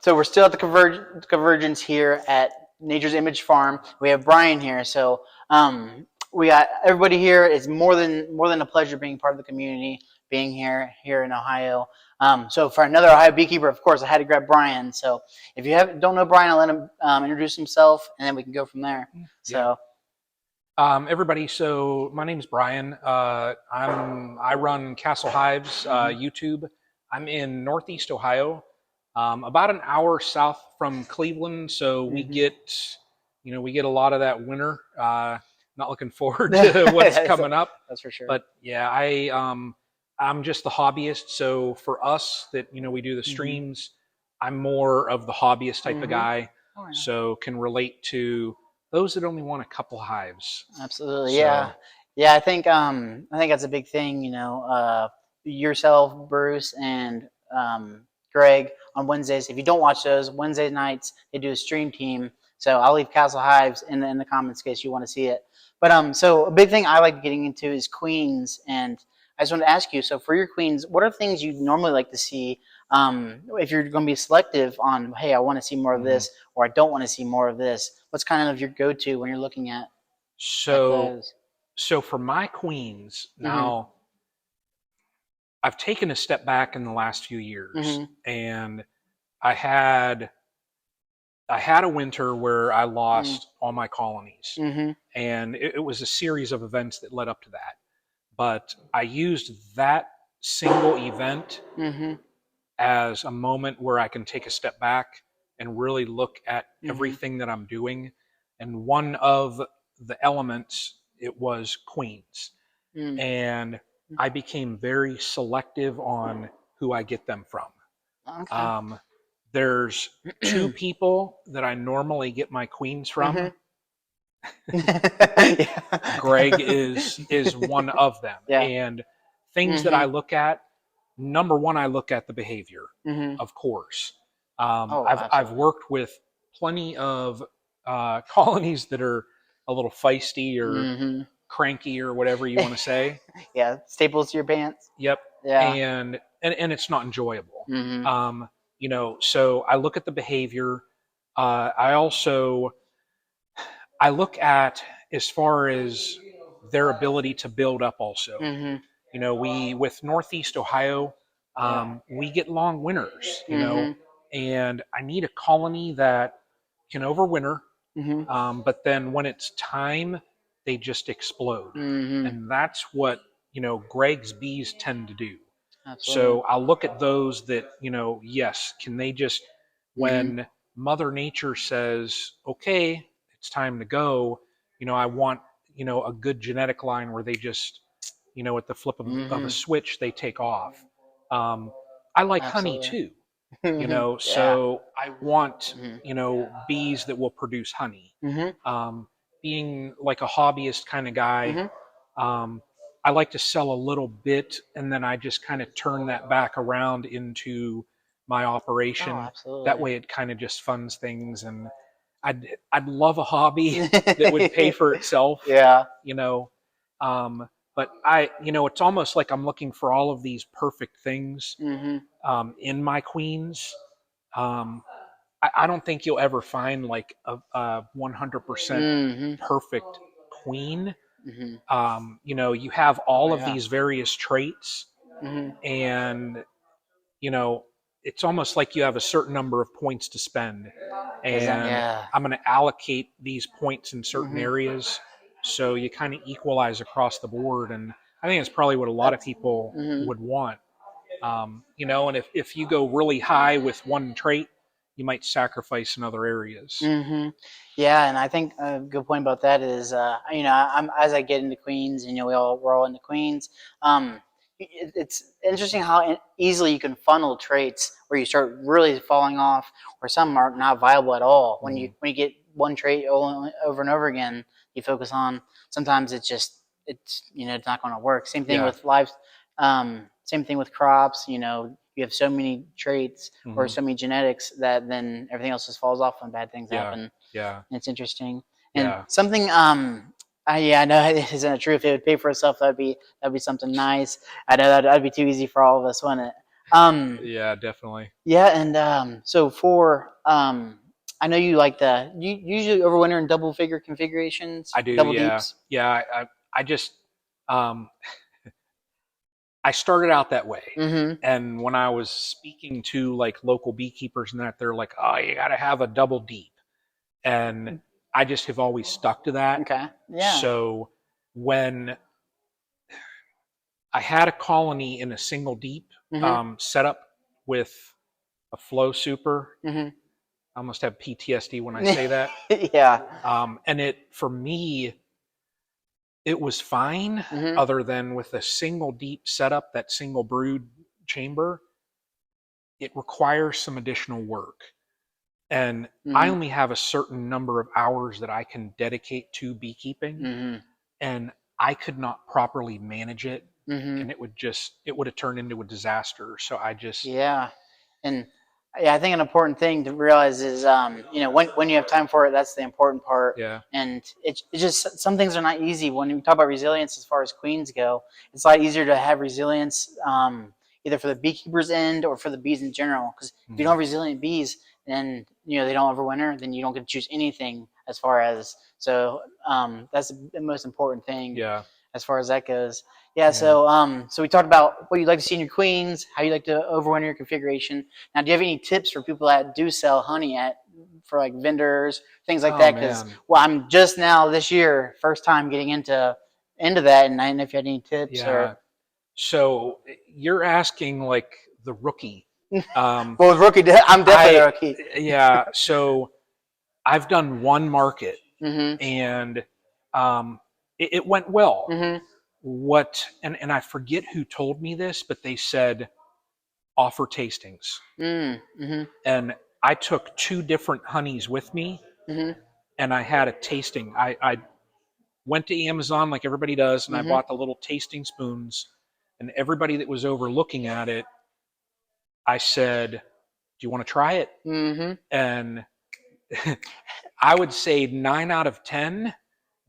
So we're still at the convergence here at Nature's Image Farm. We have Brian here, so we got everybody here. It's more than a pleasure being part of the community, being here in Ohio. So for another Ohio beekeeper, of course, I had to grab Brian. So if you don't know Brian, I'll let him introduce himself, and then we can go from there. So. Everybody, so my name's Brian. I run Castle Hives YouTube. I'm in Northeast Ohio, about an hour south from Cleveland. So we get a lot of that winter. Not looking forward to what's coming up. That's for sure. But yeah, I'm just the hobbyist. So for us that we do the streams, I'm more of the hobbyist type of guy. Oh, yeah. So can relate to those that only want a couple hives. Absolutely, so. Yeah. I think that's a big thing. Yourself, Bruce, and Greg on Wednesdays. If you don't watch those Wednesday nights, they do a stream team. So I'll leave Castle Hives in the comments in case you want to see it. But so a big thing I like getting into is queens, and I just wanted to ask you. So for your queens, what are things you normally like to see? If you're going to be selective on, hey, I want to see more of this, or I don't want to see more of this. What's kind of your go-to when you're looking at those? So for my queens, now I've taken a step back in the last few years, and I had a winter where I lost all my colonies, and it was a series of events that led up to that. But I used that single event as a moment where I can take a step back and really look at everything that I'm doing. And one of the elements, it was queens. And I became very selective on who I get them from. Okay. There's two people that I normally get my queens from. Greg is one of them. Yeah. And things that I look at, number one, I look at the behavior, of course. I've worked with plenty of colonies that are a little feisty or cranky or whatever you want to say. Yeah, staples to your pants. Yep. Yeah. And it's not enjoyable. So I look at the behavior. I look at as far as their ability to build up also. We with Northeast Ohio, we get long winters, and I need a colony that can overwinter, but then when it's time, they just explode. And that's what, Greg's bees tend to do. Absolutely. So I'll look at those that, yes, can they just, when Mother Nature says, okay, it's time to go, I want, a good genetic line where they just, at the flip of a switch, they take off. I like honey too, so I want, bees that will produce honey. Being like a hobbyist kind of guy, I like to sell a little bit and then I just kind of turn that back around into my operation. That way it kind of just funds things, and I'd love a hobby that would pay for itself. Yeah. But it's almost like I'm looking for all of these perfect things in my queens. I don't think you'll ever find like a 100% perfect queen. You have all of these various traits, and it's almost like you have a certain number of points to spend, and I'm going to allocate these points in certain areas, so you kind of equalize across the board. And I think it's probably what a lot of people would want. And if you go really high with one trait, you might sacrifice in other areas. Yeah, and I think a good point about that is, I'm as I get into queens, and we're all into queens. It's interesting how easily you can funnel traits where you start really falling off, or some are not viable at all. When you get one trait over and over again, you focus on. Sometimes it's not going to work. Same thing with lives. Same thing with crops. You have so many traits or so many genetics that then everything else just falls off when bad things happen. Yeah. And it's interesting. And something, I know it isn't true. If it would pay for itself, that'd be something nice. I know that'd be too easy for all of us, wouldn't it? Yeah, definitely. Yeah, and so for I know you like you usually overwinter in double figure configurations, I do. double Yeah, deeps. yeah. I just um, I started out that way. Mm-hmm. And when I was speaking to like local beekeepers and that, they're like, "Oh, you got to have a double deep," and I just have always stuck to that. Okay. Yeah. So when I had a colony in a single deep Mm-hmm. setup with a flow super, Mm-hmm. I almost have PTSD when I say that. Yeah. And it for me, it was fine, Mm-hmm. other than with a single deep setup, that single brood chamber, it requires some additional work. And I Mm-hmm. only have a certain number of hours that I can dedicate to beekeeping, Mm-hmm. and I could not properly manage it, Mm-hmm. and it would have turned into a disaster. So I just Yeah, and yeah, I think an important thing to realize is, when you have time for it, that's the important part. yeah. And it's just some things are not easy. When we talk about resilience, as far as queens go, it's a lot easier to have resilience, either for the beekeeper's end or for the bees in general. Because if you don't Mhm. have resilient bees, then they don't overwinter. Then you don't get to choose anything as far as so. That's the most important thing Yeah. as far as that goes. Yeah, Yeah. so we talked about what you like to see in your queens, how you like to overwinter your configuration. Now, do you have any tips for people that do sell honey for like vendors, things like Oh that? Because man. I'm just now this year, first time getting into that, and I didn't know if you had any tips or. Yeah. So you're asking like the rookie. Um, Well, with rookie, I'm definitely the I rookie. yeah. So I've done one market, Mm-hmm. and it went well. Mm-hmm. What and I forget who told me this, but they said offer tastings, Mm-hmm. and I took two different honeys with me, Mm-hmm. and I had a tasting. I went to Amazon like everybody does, and I Mm-hmm. bought the little tasting spoons. And everybody that was over looking at it, I said, "Do you want to try it?" Mm-hmm. And I would say 9 out of 10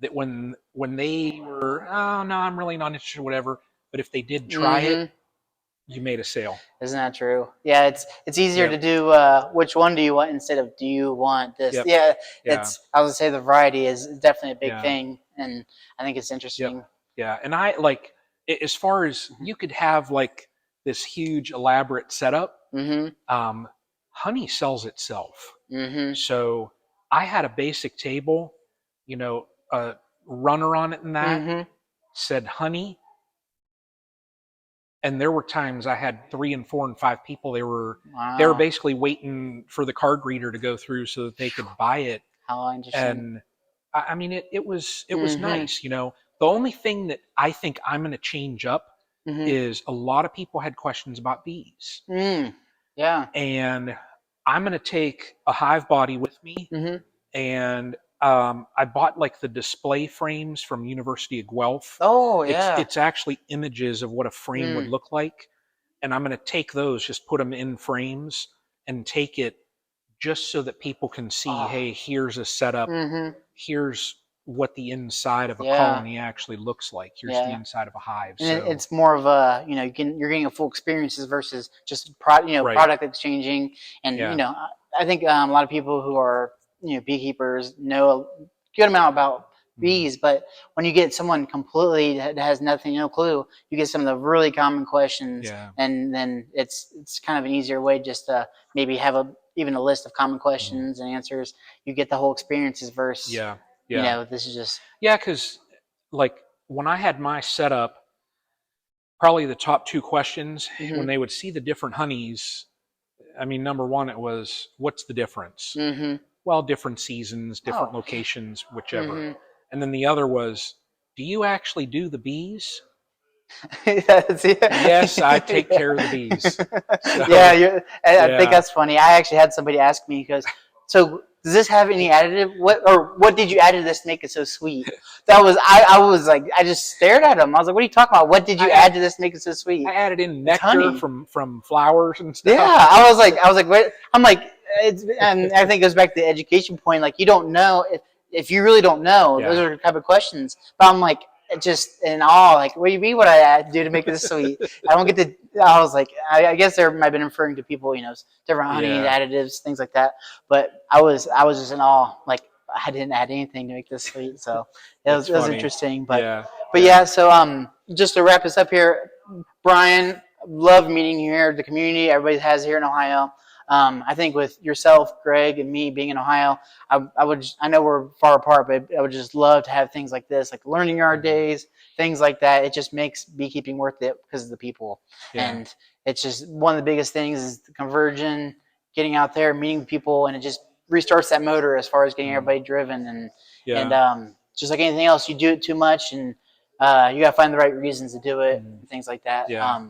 that when they were, oh no, I'm really not interested, whatever. But if they did try it, Mm-hmm. you made a sale. Isn't that true? Yeah, it's easier Yep. to do which one do you want instead of do you want this? Yep. Yeah, Yeah. I would say the variety is definitely a big Yeah. thing, and I think it's Yep. interesting. Yeah. And I like, as far as you could have like this huge elaborate setup, Mm-hmm. um, honey sells itself. Mm-hmm. So I had a basic table, a runner on it and that Mm-hmm. said honey. And there were times I had 3 and 4 and 5 people. They were Wow, basically waiting for the card reader to go through so that they could buy it. how interesting. And I mean, it was Mm-hmm. nice. The only thing that I think I'm going to change up Mm-hmm. is a lot of people had questions about bees, Mm. Yeah. and I'm going to take a hive body with me, Mm-hmm. and I bought like the display frames from University of Guelph. Oh It's yeah. it's actually images of what a frame would Mm. look like, and I'm going to take those, just put them in frames, and take it just so that people can see, Oh. hey, here's a setup, Mm-hmm. here's what the inside of a Yeah. colony actually looks like. Here's the Yeah. inside of a hive. And So it's more of a you're getting a full experiences versus just right, product exchanging. And yeah, I think a lot of people who are beekeepers know a good amount about mm, bees, but when you get someone completely that has nothing, no clue, you get some of the really common questions, yeah, and then it's kind of an easier way just to maybe have even a list of common mm, questions and answers. You get the whole experiences versus yeah, yeah, this is just. yeah. Because like when I had my setup, probably the top two questions when Mm-hmm. they would see the different honeys. I mean, number one, it was, what's the difference? Mm-hmm. Well, different seasons, different Oh. locations, whichever. Mm-hmm. And then the other was, do you actually do the bees? Yes, Yes, I take yeah. care of the bees. Yeah, So, I think yeah, that's funny. I actually had somebody ask me, because, so does this have any additive? What did you add to this to make it so sweet? I was like, I just stared at him. I was like, what are you talking about? What did you I add add, to this to make it so sweet? I added in It's nectar honey. from flowers and Yeah, stuff. I was like, what? I'm like, and I think it goes back to the education point. Like, you don't know if you really don't know. Those Yeah, are the type of questions. But I'm like, just in awe. Like, what do you mean? What I do to make this sweet? I don't get to. I was like, I guess there might have been referring to people, different honey Yeah, additives, things like that. But I was just in awe. Like, I didn't add anything to make this sweet, so that's it was funny. interesting. Yeah, But yeah. yeah. So just to wrap this up here, Brian, love meeting you here, the community everybody has here in Ohio. I think with yourself, Greg, and me being in Ohio, I know we're far apart, but I would just love to have things like this, like learning yard Mhm. days, things like that. It just makes beekeeping worth it because of the people. Yeah. And it's just one of the biggest things is the conversion, getting out there, meeting people, and it just restarts that motor as far as getting Mhm. everybody driven. And Yeah. just like anything else, you do it too much, and you got to find the right reasons to do it Mhm. and things like that. Yeah.